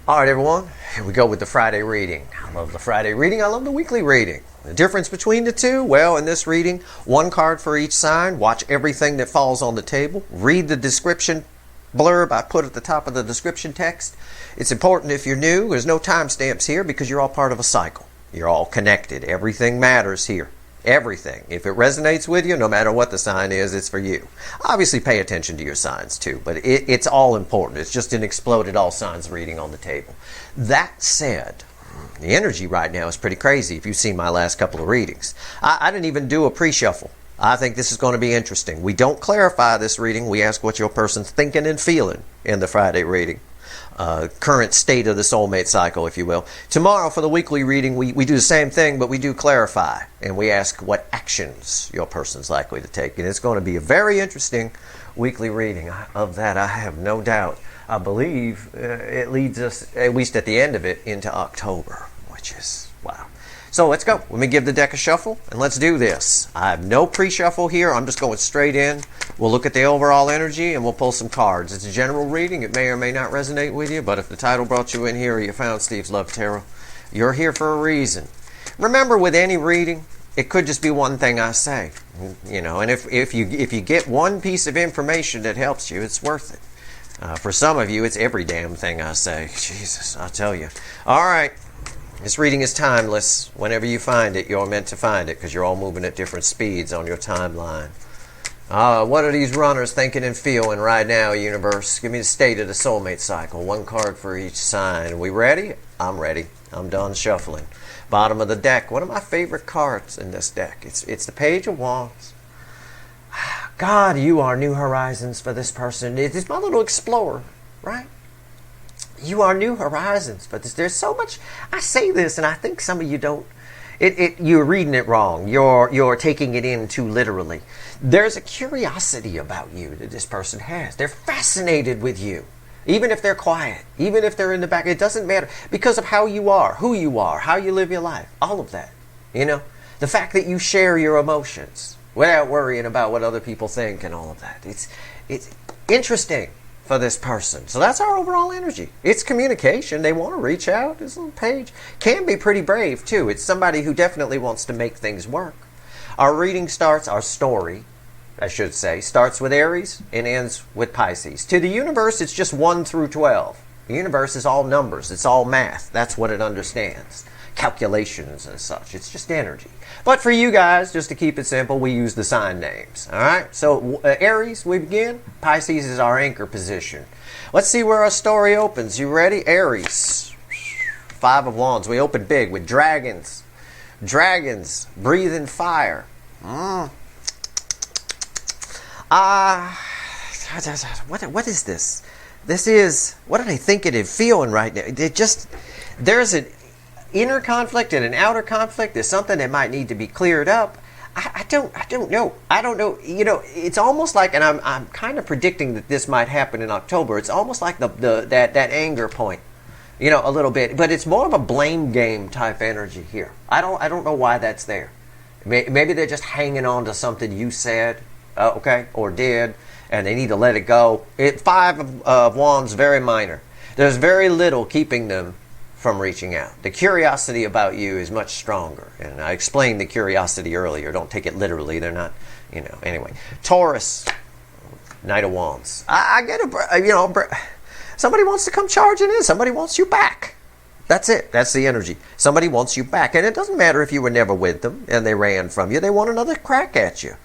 All right, everyone, here we go with the Friday reading. I love the Friday reading. I love the weekly reading. The difference between the two, well, in this reading, one card for each sign. Watch everything that falls on the table. Read the description blurb I put at the top of the description text. It's important if you're new. There's no timestamps here because you're all part of a cycle. You're all connected. Everything matters here. Everything. If it resonates with you, no matter what the sign is, it's for you. Obviously, pay attention to your signs too, but it's all important. It's just an exploded all signs reading on the table. That said, the energy right now is pretty crazy if you've seen my last couple of readings. I didn't even do a pre-shuffle. I think this is going to be interesting. We don't clarify this reading. We ask what your person's thinking and feeling in the Friday reading. Current state of the soulmate cycle, if you will. Tomorrow for the weekly reading, we do the same thing, but we do clarify. And we ask what actions your person's likely to take. And it's going to be a very interesting weekly reading. Of that, I have no doubt. I believe it leads us, at least at the end of it, into October, which is, wow. So let's go. Let me give the deck a shuffle, and let's do this. I have no pre-shuffle here. I'm just going straight in. We'll look at the overall energy, and we'll pull some cards. It's a general reading. It may or may not resonate with you, but if the title brought you in here or you found Steve's Love Tarot, you're here for a reason. Remember, with any reading, it could just be one thing I say. You know, and if you get one piece of information that helps you, it's worth it. For some of you, it's every damn thing I say. Jesus, I'll tell you. All right. This reading is timeless. Whenever you find it, you're meant to find it because you're all moving at different speeds on your timeline. What are these runners thinking and feeling right now, universe? Give me the state of the soulmate cycle. One card for each sign. We ready? I'm ready. I'm done shuffling. Bottom of the deck. One of my favorite cards in this deck. It's the Page of Wands. God, you are new horizons for this person. It's my little explorer, right? You are new horizons, but there's so much. I say this, and I think some of you don't. You're reading it wrong. You're taking it in too literally. There's a curiosity about you that this person has. They're fascinated with you, even if they're quiet, even if they're in the back. It doesn't matter because of how you are, who you are, how you live your life. All of that, you know, the fact that you share your emotions without worrying about what other people think and all of that. It's interesting for this person. So that's our overall energy. It's communication. They want to reach out. This little page can be pretty brave too. It's somebody who definitely wants to make things work. Our reading starts, our story, I should say, starts with Aries and ends with Pisces. To the universe, it's just 1 through 12. The universe is all numbers. It's all math. That's what it understands. Calculations and such. It's just energy. But for you guys, just to keep it simple, we use the sign names. All right? So Aries, we begin. Pisces is our anchor position. Let's see where our story opens. You ready? Aries. 5 of Wands. We open big with dragons. Dragons breathing fire. What is this? This is, what are they thinking and feeling right now? There's an inner conflict and an outer conflict. There's something that might need to be cleared up. I don't know. You know, it's almost like, and I'm kind of predicting that this might happen in October. It's almost like that anger point, you know, a little bit. But it's more of a blame game type energy here. I don't know why that's there. Maybe they're just hanging on to something you said, okay, or did, and they need to let it go. 5 of Wands, very minor. There's very little keeping them from reaching out. The curiosity about you is much stronger. And I explained the curiosity earlier. Don't take it literally. They're not, you know. Anyway, Taurus, Knight of Wands. I get it, you know, somebody wants to come charging in. Somebody wants you back. That's it. That's the energy. Somebody wants you back. And it doesn't matter if you were never with them and they ran from you. They want another crack at you.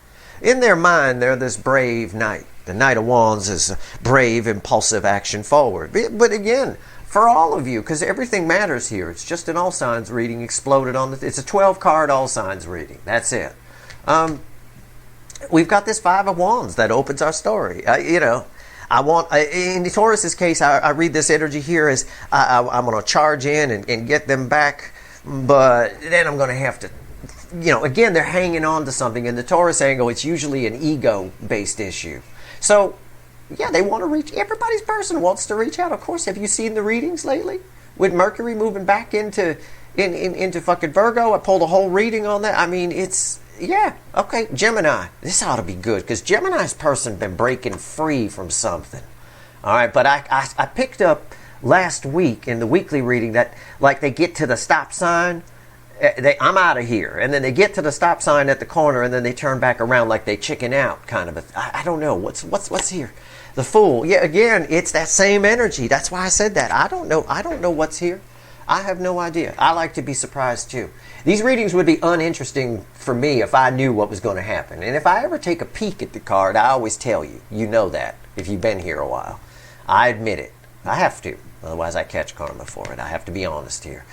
In their mind, they're this brave knight. The Knight of Wands is brave, impulsive action forward. But again, for all of you, because everything matters here. It's just an all signs reading exploded on the... It's a 12-card all signs reading. That's it. We've got this 5 of Wands that opens our story. You know, in the Taurus's case, I read this energy here as I'm going to charge in and get them back, but then I'm going to have to... You know, again, they're hanging on to something. In the Taurus angle, it's usually an ego-based issue. So... yeah, they want to reach. Everybody's person wants to reach out. Of course, have you seen the readings lately? With Mercury moving back into fucking Virgo, I pulled a whole reading on that. I mean, it's, yeah, okay, Gemini. This ought to be good because Gemini's person been breaking free from something. All right, but I picked up last week in the weekly reading that like they get to the stop sign, I'm out of here, and then they get to the stop sign at the corner, and then they turn back around like they chicken out, kind of. I don't know what's here. The Fool. Yeah, again, it's that same energy. That's why I said that. I don't know what's here. I have no idea. I like to be surprised too. These readings would be uninteresting for me if I knew what was going to happen. And if I ever take a peek at the card, I always tell you. You know that if you've been here a while. I admit it. I have to. Otherwise, I catch karma for it. I have to be honest here.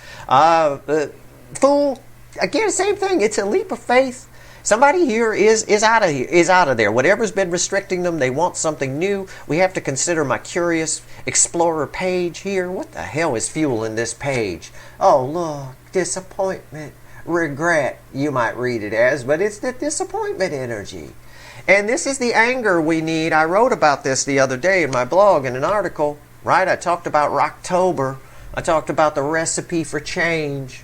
Fool. Again, same thing. It's a leap of faith. Somebody here is out of there. Whatever's been restricting them, they want something new. We have to consider my Curious Explorer page here. What the hell is fueling this page? Oh, look, disappointment, regret, you might read it as, but it's the disappointment energy. And this is the anger we need. I wrote about this the other day in my blog in an article, right? I talked about Rocktober. I talked about the recipe for change.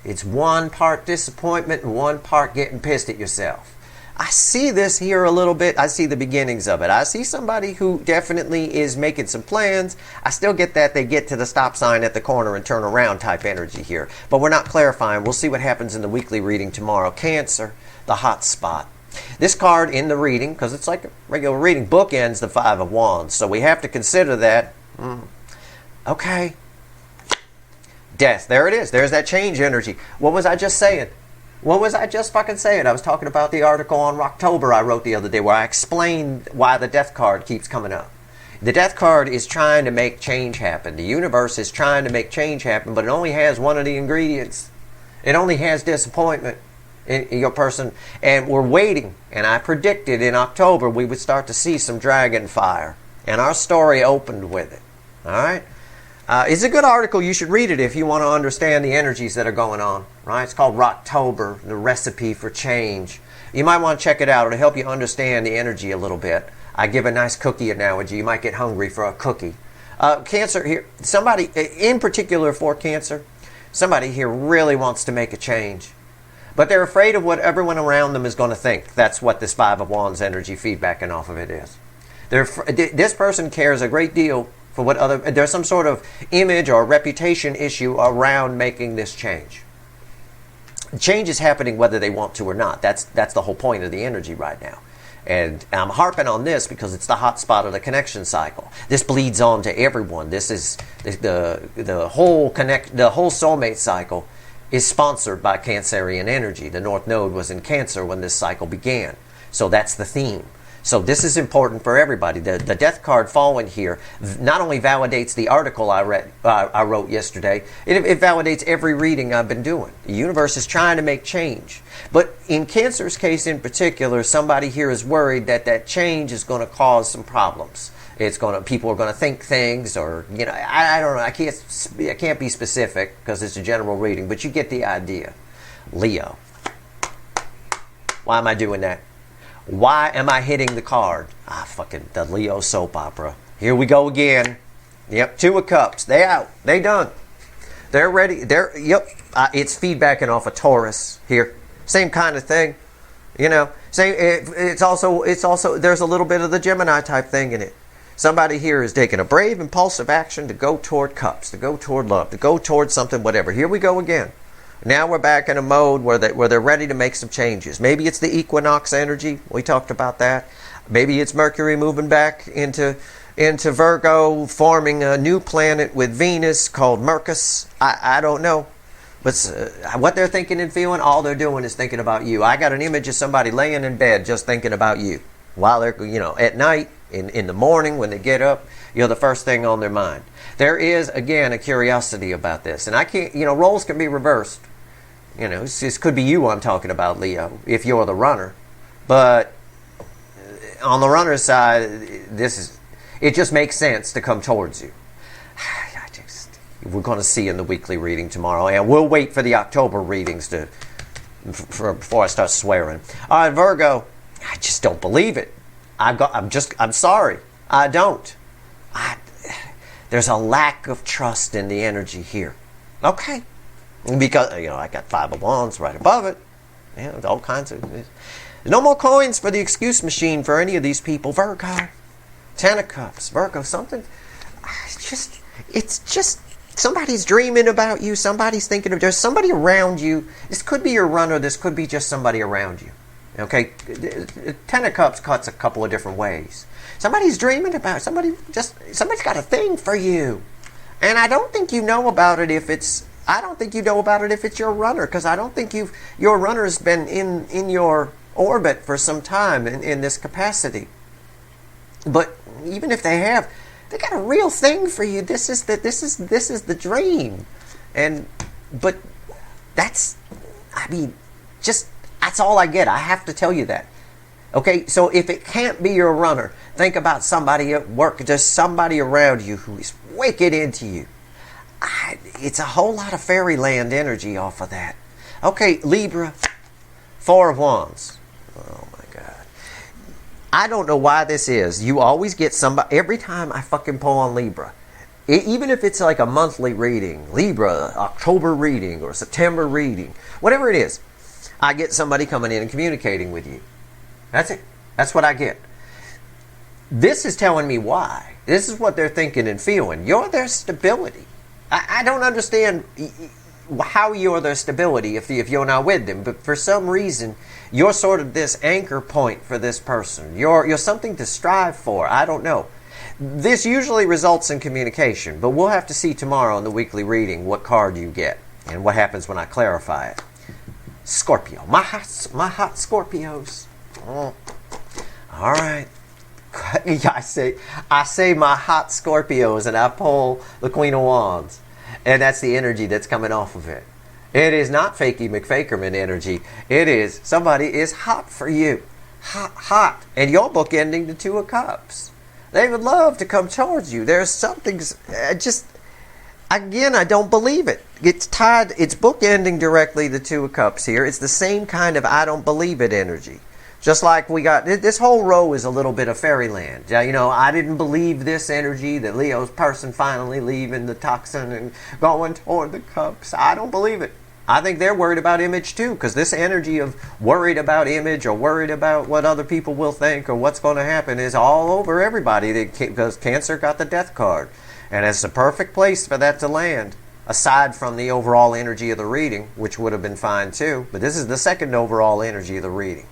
It's one part disappointment and one part getting pissed at yourself. I see this here a little bit. I see the beginnings of it. I see somebody who definitely is making some plans. I still get that they get to the stop sign at the corner and turn around type energy here. But we're not clarifying. We'll see what happens in the weekly reading tomorrow. Cancer, the hot spot. This card in the reading, because it's like a regular reading, bookends the Five of Wands. So we have to consider that. Okay. Death. There it is. There's that change energy. What was I just saying? What was I just fucking saying? I was talking about the article on Rocktober I wrote the other day where I explained why the death card keeps coming up. The death card is trying to make change happen. The universe is trying to make change happen, but it only has one of the ingredients. It only has disappointment in your person. And we're waiting. And I predicted in October we would start to see some dragon fire. And our story opened with it. All right? It's a good article. You should read it if you want to understand the energies that are going on. Right? It's called Rocktober, the recipe for change. You might want to check it out. It'll help you understand the energy a little bit. I give a nice cookie analogy. You might get hungry for a cookie. Cancer here. Somebody, in particular for Cancer, somebody here really wants to make a change. But they're afraid of what everyone around them is going to think. That's what this Five of Wands energy feedbacking off of it is. This person cares a great deal for what there's some sort of image or reputation issue around making this change. Change is happening whether they want to or not. That's the whole point of the energy right now. And I'm harping on this because it's the hot spot of the connection cycle. This bleeds on to everyone. This is the whole soulmate cycle is sponsored by Cancerian energy. The North Node was in Cancer when this cycle began. So that's the theme. So this is important for everybody. The death card falling here not only validates the article I wrote yesterday, it validates every reading I've been doing. The universe is trying to make change. But in Cancer's case in particular, somebody here is worried that that change is going to cause some problems. People are going to think things, or I don't know. I can't be specific because it's a general reading, but you get the idea. Leo. Why am I doing that? Why am I hitting the card? Fucking the Leo soap opera. Here we go again. Yep, Two of Cups. They out. They done. They're ready. It's feedbacking off of Taurus here. Same kind of thing. Same. It's also. There's a little bit of the Gemini type thing in it. Somebody here is taking a brave, impulsive action to go toward cups, to go toward love, to go toward something, whatever. Here we go again. Now we're back in a mode where they're ready to make some changes. Maybe it's the equinox energy. We talked about that. Maybe it's Mercury moving back into Virgo, forming a new planet with Venus called Mercus. I don't know. But what they're thinking and feeling, all they're doing is thinking about you. I got an image of somebody laying in bed just thinking about you. While they're, at night, in the morning when they get up, you're the first thing on their mind. There is, again, a curiosity about this. And I can't, roles can be reversed. This could be you I'm talking about, Leo, if you're the runner. But on the runner's side, it just makes sense to come towards you. We're going to see in the weekly reading tomorrow. And we'll wait for the October readings before I start swearing. All right, Virgo, I just don't believe it. I'm sorry. I don't. There's a lack of trust in the energy here. Okay. Because, I got Five of Wands right above it. All kinds of... No more coins for the excuse machine for any of these people. Virgo. Ten of Cups. Virgo, something... it's just somebody's dreaming about you. Somebody's thinking of, there's somebody around you. This could be your runner. This could be just somebody around you. Okay, Ten of Cups cuts a couple of different ways. Somebody's dreaming about, somebody's got a thing for you. And I don't think you know about it if it's, your runner, because I don't think your runner's been in your orbit for some time in this capacity. But even if they have, they got a real thing for you. This is the dream. But that's all I get. I have to tell you that. Okay, so if it can't be your runner, think about somebody at work, just somebody around you who is wicked into you. It's a whole lot of fairyland energy off of that. Okay, Libra, Four of Wands. Oh my God. I don't know why this is. You always get somebody, every time I fucking pull on Libra, even if it's like a monthly reading, Libra, October reading, or September reading, whatever it is, I get somebody coming in and communicating with you. That's it. That's what I get. This is telling me why. This is what they're thinking and feeling. You're their stability. I don't understand how you're their stability if you're not with them, but for some reason, you're sort of this anchor point for this person. You're something to strive for. I don't know. This usually results in communication, but we'll have to see tomorrow in the weekly reading what card you get and what happens when I clarify it. Scorpio. My hot Scorpios. Oh. All right. I say my hot Scorpios, and I pull the Queen of Wands, and that's the energy that's coming off of it. It is not fakey McFakerman energy. It is somebody is hot for you, hot, and you're bookending the Two of Cups. They would love to come towards you. There's something again, I don't believe it. It's tied. It's bookending directly the Two of Cups here. It's the same kind of I don't believe it energy. Just like we got, this whole row is a little bit of fairyland. You know, I didn't believe this energy, that Leo's person finally leaving the toxin and going toward the cups. I don't believe it. I think they're worried about image too, because this energy of worried about image or worried about what other people will think or what's going to happen is all over everybody, because Cancer got the death card. And it's the perfect place for that to land, aside from the overall energy of the reading, which would have been fine too. But this is the second overall energy of the reading.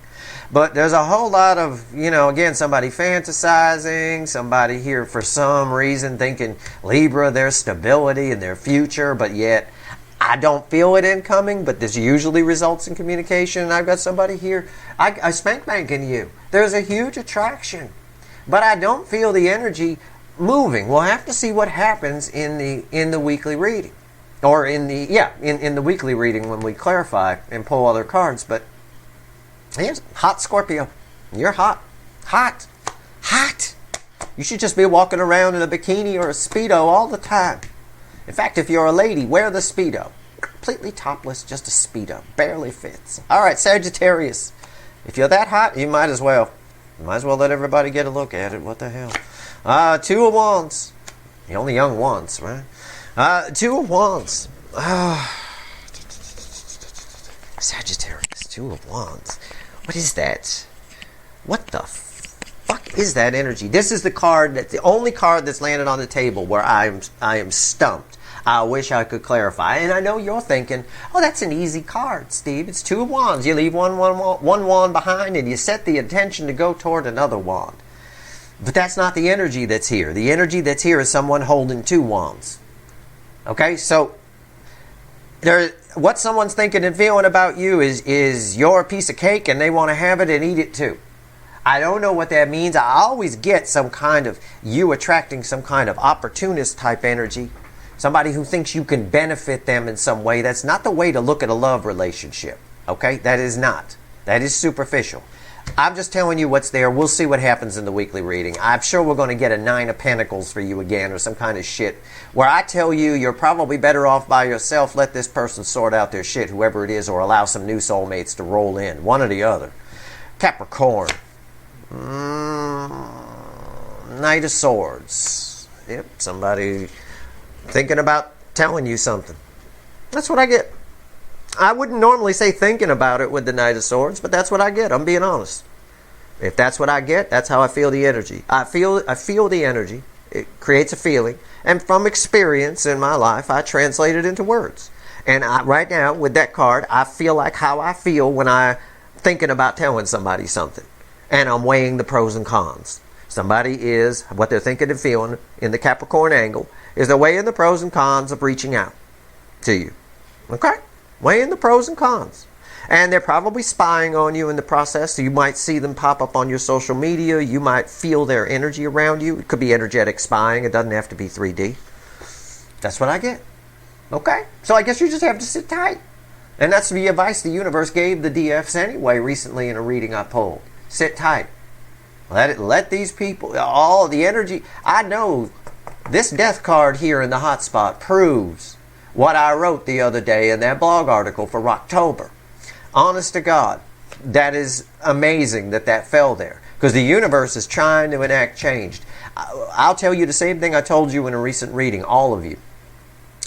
But there's a whole lot of, again, somebody fantasizing, somebody here for some reason thinking Libra, their stability and their future, but yet I don't feel it incoming, but this usually results in communication. And I've got somebody here, I spank banking you. There's a huge attraction, but I don't feel the energy moving. We'll have to see what happens in the weekly reading, or in the weekly reading when we clarify and pull other cards. But here's hot Scorpio. You're hot. Hot. Hot. You should just be walking around in a bikini or a Speedo all the time. In fact, if you're a lady, wear the Speedo. Completely topless, just a Speedo. Barely fits. All right, Sagittarius. If you're that hot, you might as well. You might as well let everybody get a look at it. What the hell? Two of Wands. You only young once, right? Two of Wands. Sagittarius. Two of Wands. What is that? What the fuck is that energy? This is the card, that's the only card that's landed on the table where I am stumped. I wish I could clarify. And I know you're thinking, oh, that's an easy card, Steve. It's Two of Wands. You leave one wand behind and you set the intention to go toward another wand. But that's not the energy that's here. The energy that's here is someone holding two wands. Okay, so what someone's thinking and feeling about you is you're a piece of cake and they want to have it and eat it too. I don't know what that means. I always get some kind of you attracting some kind of opportunist type energy. Somebody who thinks you can benefit them in some way. That's not the way to look at a love relationship. Okay? That is not. That is superficial. I'm just telling you what's there. We'll see what happens in the weekly reading. I'm sure we're going to get a 9 of Pentacles for you again, or some kind of shit where I tell you you're probably better off by yourself. Let this person sort out their shit, whoever it is, or allow some new soulmates to roll in. One or the other. Capricorn. Knight of Swords. Yep, somebody thinking about telling you something. That's what I get. I wouldn't normally say thinking about it with the Knight of Swords, but that's what I get. I'm being honest. If that's what I get, that's how I feel the energy. I feel the energy it creates a feeling. And from experience in my life, I translate it into words. And right now, with that card, I feel like how I feel when I'm thinking about telling somebody something. And I'm weighing the pros and cons. Somebody is, what they're thinking and feeling in the Capricorn angle, is they're weighing the pros and cons of reaching out to you. Okay? Weighing the pros and cons. And they're probably spying on you in the process. So you might see them pop up on your social media. You might feel their energy around you. It could be energetic spying. It doesn't have to be 3D. That's what I get. Okay? So I guess you just have to sit tight. And that's the advice the universe gave the DFs anyway recently in a reading I pulled. Sit tight. Let these people, all the energy. I know this death card here in the hot spot proves what I wrote the other day in that blog article for October. Honest to God, that is amazing that fell there. Because the universe is trying to enact change. I'll tell you the same thing I told you in a recent reading, all of you.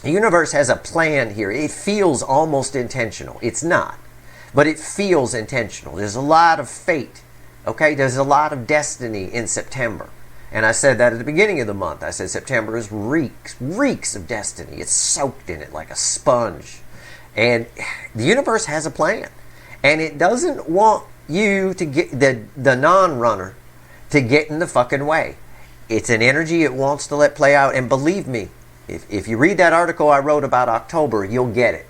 The universe has a plan here. It feels almost intentional. It's not. But it feels intentional. There's a lot of fate. Okay? There's a lot of destiny in September. And I said that at the beginning of the month. I said September is reeks of destiny. It's soaked in it like a sponge. And the universe has a plan. And it doesn't want you to get the non-runner to get in the fucking way. It's an energy it wants to let play out. And believe me, if you read that article I wrote about October, you'll get it.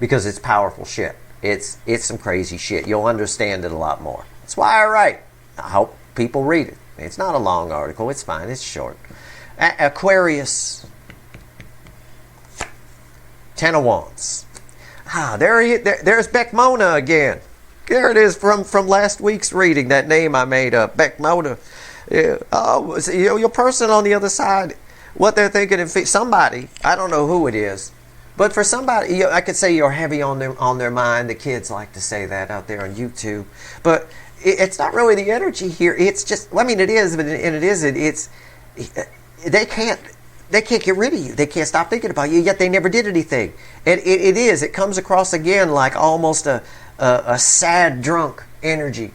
Because it's powerful shit. It's some crazy shit. You'll understand it a lot more. That's why I write. I hope people read it. It's not a long article. It's fine. It's short. Aquarius. 10 of Wands. There's Beckmona again. There it is from last week's reading, that name I made up, Beckmona. Your person on the other side, what they're thinking of somebody, I don't know who it is, but for somebody, I could say you're heavy on their mind. The kids like to say that out there on YouTube. But it's not really the energy here. It's just, I mean, it is, but and it isn't. It's, they can't get rid of you. They can't stop thinking about you, yet they never did anything. And it comes across again like almost a sad drunk energy,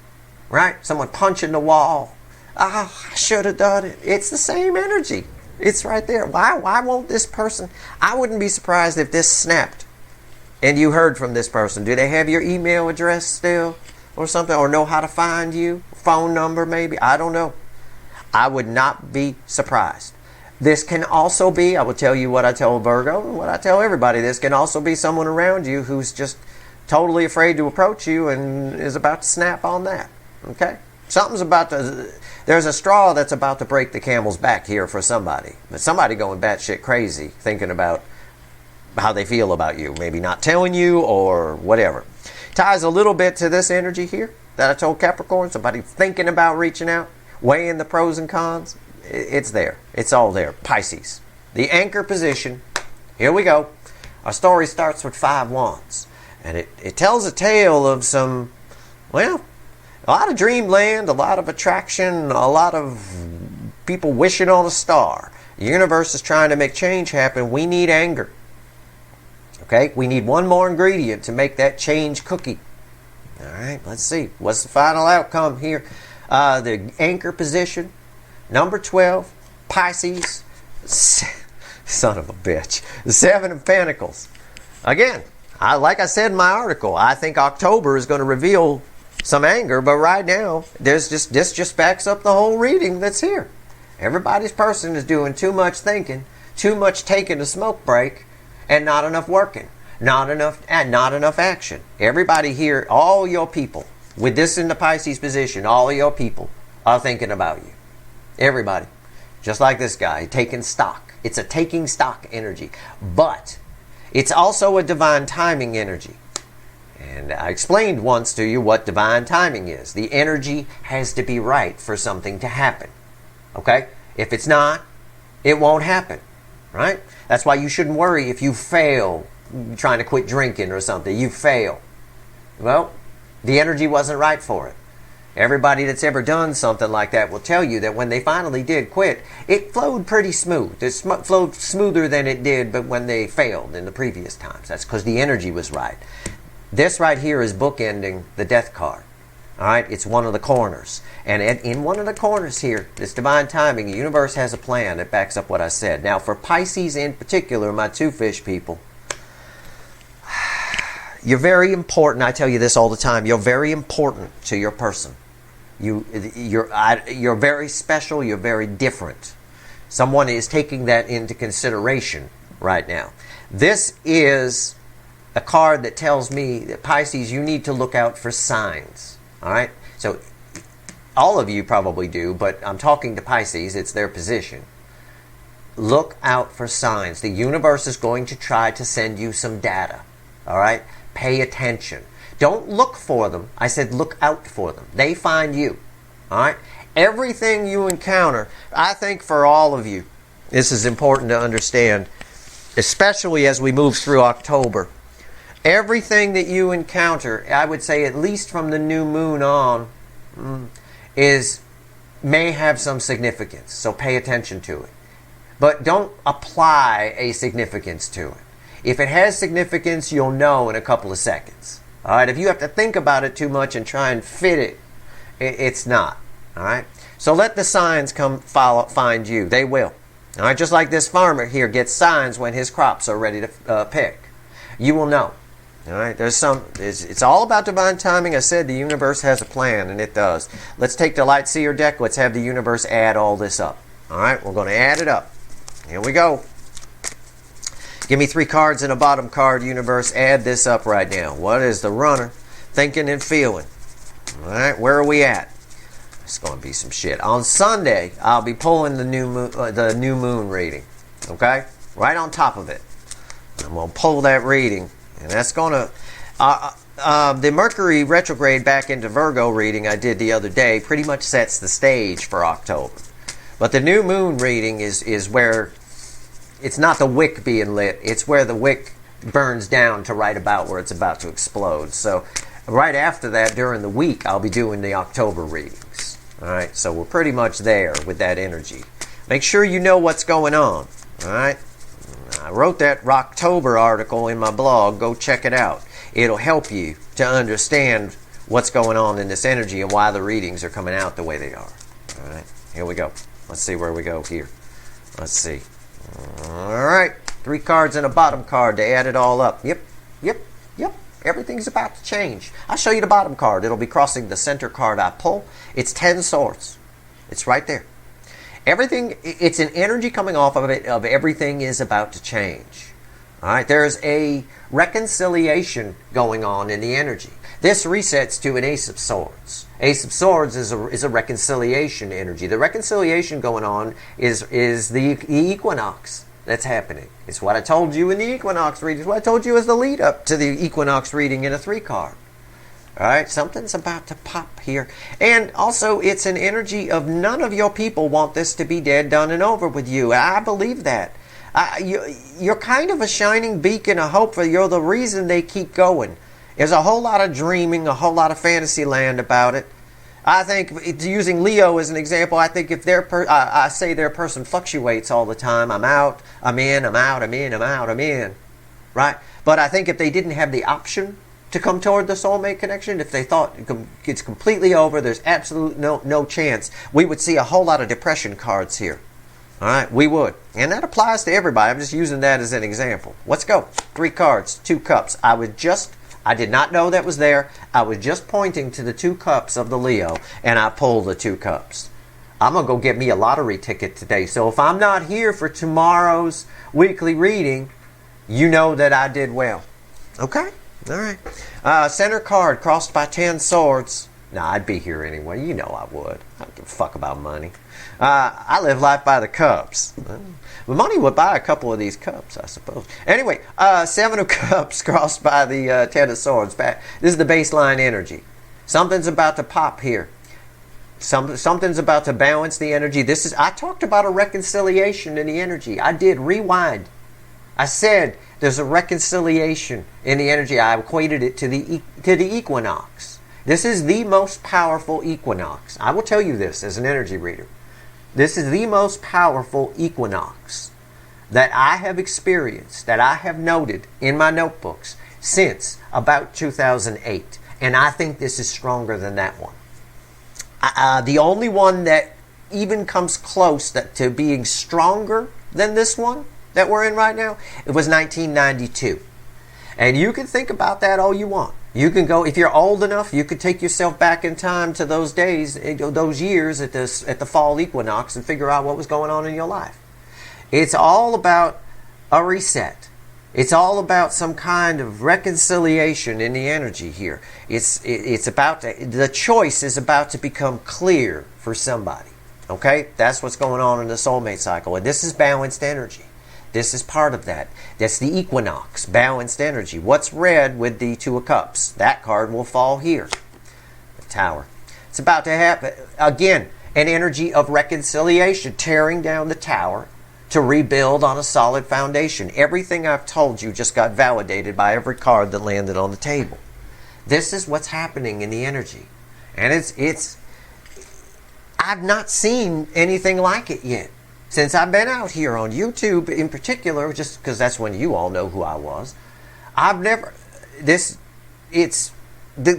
right? Someone punching the wall. I should have done it. It's the same energy. It's right there. Why won't this person? I wouldn't be surprised if this snapped and you heard from this person. Do they have your email address still or something, or know how to find you? Phone number maybe? I don't know. I would not be surprised. This can also be, I will tell you what I tell Virgo and what I tell everybody. This can also be someone around you who's just totally afraid to approach you and is about to snap on that. Okay? There's a straw that's about to break the camel's back here for somebody. But somebody going batshit crazy thinking about how they feel about you. Maybe not telling you or whatever. Ties a little bit to this energy here that I told Capricorn. Somebody thinking about reaching out, weighing the pros and cons. It's there. It's all there. Pisces. The anchor position. Here we go. Our story starts with 5 Wands. And it tells a tale of some, well, a lot of dreamland, a lot of attraction, a lot of people wishing on a star. The universe is trying to make change happen. We need anger. Okay? We need one more ingredient to make that change cookie. All right, let's see. What's the final outcome here? The anchor position. Number 12, Pisces, son of a bitch, the 7 of Pentacles. Again, like I said in my article, I think October is going to reveal some anger, but right now, this just backs up the whole reading that's here. Everybody's person is doing too much thinking, too much taking a smoke break, and not enough working, not enough action. Everybody here, all your people, with this in the Pisces position, all your people are thinking about you. Everybody. Just like this guy, taking stock. It's a taking stock energy. But it's also a divine timing energy. And I explained once to you what divine timing is. The energy has to be right for something to happen. Okay? If it's not, it won't happen. Right? That's why you shouldn't worry if you fail trying to quit drinking or something. You fail. Well, the energy wasn't right for it. Everybody that's ever done something like that will tell you that when they finally did quit, it flowed pretty smooth. It flowed smoother than it did but when they failed in the previous times. That's because the energy was right. This right here is bookending the death card. All right, it's one of the corners. And in one of the corners here, this divine timing, the universe has a plan that backs up what I said. Now, for Pisces in particular, my two fish people, you're very important. I tell you this all the time. You're very important to your person. You're very special. You're very different. Someone is taking that into consideration right now. This is a card that tells me that Pisces, you need to look out for signs. All right? So all of you probably do, but I'm talking to Pisces. It's their position. Look out for signs. The universe is going to try to send you some data. All right? Pay attention. Don't look for them. I said look out for them. They find you. All right? Everything you encounter, I think for all of you, this is important to understand, especially as we move through October. Everything that you encounter, I would say at least from the new moon on, may have some significance. So pay attention to it. But don't apply a significance to it. If it has significance, you'll know in a couple of seconds. All right? If you have to think about it too much and try and fit it, it's not. All right? So let the signs find you. They will. All right? Just like this farmer here gets signs when his crops are ready to pick. You will know. All right? It's all about divine timing. I said the universe has a plan, and it does. Let's take the Light Seer deck. Let's have the universe add all this up. All right? We're going to add it up. Here we go. Give me 3 cards and a bottom card, universe. Add this up right now. What is the runner thinking and feeling? All right, where are we at? It's going to be some shit. On Sunday, I'll be pulling the new moon reading. Okay? Right on top of it. I'm going to pull that reading. And that's going to... the Mercury retrograde back into Virgo reading I did the other day pretty much sets the stage for October. But the new moon reading is where... It's not the wick being lit. It's where the wick burns down to right about where it's about to explode. So right after that, during the week, I'll be doing the October readings. All right, so we're pretty much there with that energy. Make sure you know what's going on. All right, I wrote that Rocktober article in my blog. Go check it out. It'll help you to understand what's going on in this energy and why the readings are coming out the way they are. All right, here we go. Let's see where we go here. Let's see. All right, 3 cards and a bottom card to add it all up. Yep. Everything's about to change. I'll show you the bottom card. It'll be crossing the center card I pull. It's 10 swords. It's right there. Everything, it's an energy coming off of it of everything is about to change. All right, there's a reconciliation going on in the energy. This resets to an Ace of Swords. Ace of Swords is a reconciliation energy. The reconciliation going on is the equinox that's happening. It's what I told you in the equinox reading. It's what I told you as the lead up to the equinox reading in a 3 card. All right, something's about to pop here. And also, it's an energy of none of your people want this to be dead, done, and over with you. I believe that. You're kind of a shining beacon of hope for you're the reason they keep going. There's a whole lot of dreaming, a whole lot of fantasy land about it. I think, using Leo as an example, I think if I say their person fluctuates all the time, I'm out, I'm in, I'm out, I'm in, I'm out, I'm in, right? But I think if they didn't have the option to come toward the soulmate connection, if they thought it's completely over, there's absolute no chance, we would see a whole lot of depression cards here. All right, we would. And that applies to everybody. I'm just using that as an example. Let's go. 3 cards, 2 cups. I did not know that was there. I was just pointing to the 2 cups of the Leo, and I pulled the 2 cups. I'm going to go get me a lottery ticket today. So if I'm not here for tomorrow's weekly reading, you know that I did well. Okay? All right. Center card crossed by 10 swords. Nah, I'd be here anyway. You know I would. I don't give a fuck about money. I live life by the cups. The money would buy a couple of these cups, I suppose. Anyway, 7 of Cups crossed by the 10 of Swords. This is the baseline energy. Something's about to pop here. Something's about to balance the energy. I talked about a reconciliation in the energy. I did. Rewind. I said there's a reconciliation in the energy. I equated it to the equinox. This is the most powerful equinox. I will tell you this as an energy reader. This is the most powerful equinox that I have experienced, that I have noted in my notebooks since about 2008. And I think this is stronger than that one. The only one that even comes close to being stronger than this one that we're in right now, it was 1992. And you can think about that all you want. You can go, if you're old enough, you could take yourself back in time to those days, those years at the fall equinox and figure out what was going on in your life. It's all about a reset. It's all about some kind of reconciliation in the energy here. It's about the choice is about to become clear for somebody. Okay? That's what's going on in the soulmate cycle. And this is balanced energy. This is part of that. That's the equinox, balanced energy. What's red with the Two of Cups? That card will fall here. The Tower. It's about to happen. Again, an energy of reconciliation, tearing down the tower to rebuild on a solid foundation. Everything I've told you just got validated by every card that landed on the table. This is what's happening in the energy. And it's I've not seen anything like it yet. Since I've been out here on YouTube in particular, just because that's when you all know who I was, I've never, the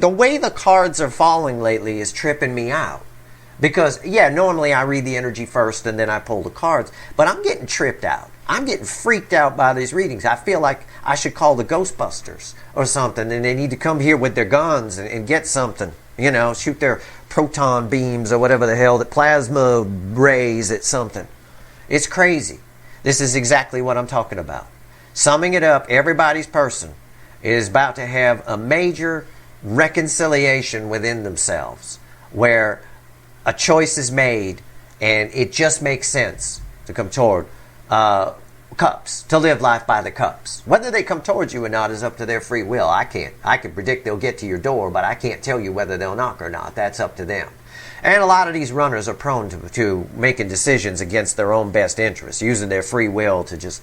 way the cards are falling lately is tripping me out. Because, yeah, normally I read the energy first and then I pull the cards, but I'm getting tripped out. I'm getting freaked out by these readings. I feel like I should call the Ghostbusters or something, and they need to come here with their guns and get something, you know, shoot their proton beams or whatever the hell, the plasma rays at something. It's crazy. This is exactly what I'm talking about. Summing it up, everybody's person is about to have a major reconciliation within themselves where a choice is made and it just makes sense to come toward cups, to live life by the cups. Whether they come towards you or not is up to their free will. I can predict they'll get to your door, but I can't tell you whether they'll knock or not. That's up to them. And a lot of these runners are prone to making decisions against their own best interests, using their free will to just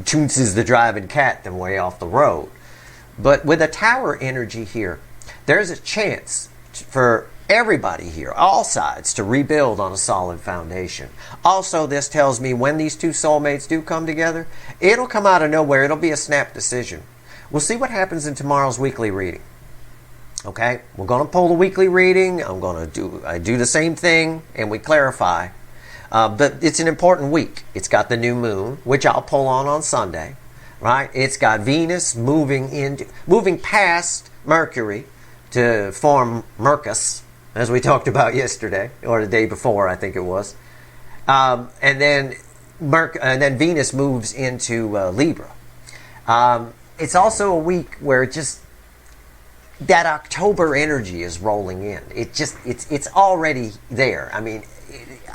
chooses the driving cat them way off the road. But with a Tower energy here, there's a chance for everybody here, all sides, to rebuild on a solid foundation. Also, this tells me when these two soulmates do come together, it'll come out of nowhere. It'll be a snap decision. We'll see what happens in tomorrow's weekly reading. Okay, we're going to pull the weekly reading. I do the same thing, and we clarify. But it's an important week. It's got the new moon, which I'll pull on Sunday, right? It's got Venus moving past Mercury to form Mercus, as we talked about yesterday or the day before, I think it was. And then Venus moves into Libra. It's also a week where just that October energy is rolling in. It's already there. I mean,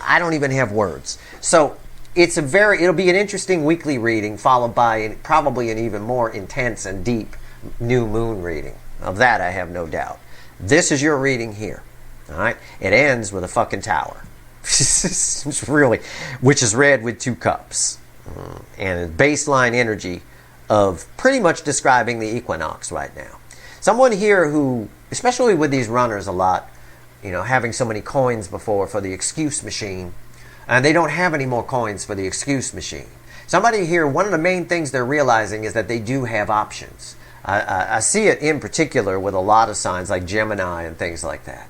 I don't even have words. So it'll be an interesting weekly reading followed by probably an even more intense and deep new moon reading. Of that I have no doubt. This is your reading here. All right? It ends with a fucking tower. It's really, which is red with two cups. And baseline energy of pretty much describing the equinox right now. Someone here who, especially with these runners a lot, you know, having so many coins before for the excuse machine, and they don't have any more coins for the excuse machine. Somebody here, one of the main things they're realizing is that they do have options. I see it in particular with a lot of signs like Gemini and things like that.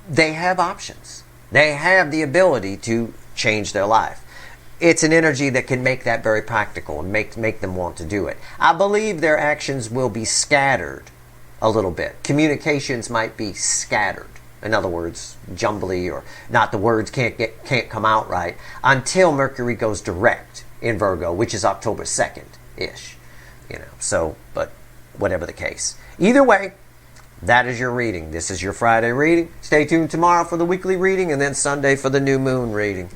They have options. They have the ability to change their life. It's an energy that can make that very practical and make them want to do it. I believe their actions will be scattered a little bit. Communications might be scattered. In other words, jumbly, or not, the words can't come out right until Mercury goes direct in Virgo, which is October 2nd-ish. You know, so, but whatever the case. Either way, that is your reading. This is your Friday reading. Stay tuned tomorrow for the weekly reading and then Sunday for the new moon reading.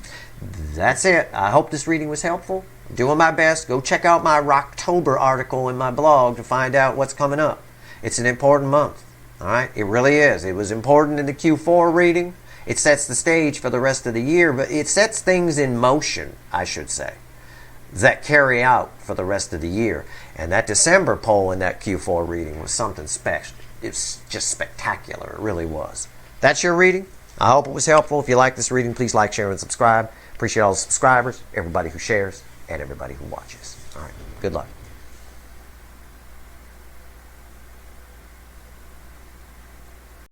That's it. I hope this reading was helpful. I'm doing my best. Go check out my Rocktober article in my blog to find out what's coming up. It's an important month. All right? It really is. It was important in the Q4 reading. It sets the stage for the rest of the year, but it sets things in motion, I should say, that carry out for the rest of the year. And that December poll in that Q4 reading was something special. It's just spectacular. It really was. That's your reading. I hope it was helpful. If you like this reading, please like, share, and subscribe. Appreciate all the subscribers, everybody who shares, and everybody who watches. All right. Good luck.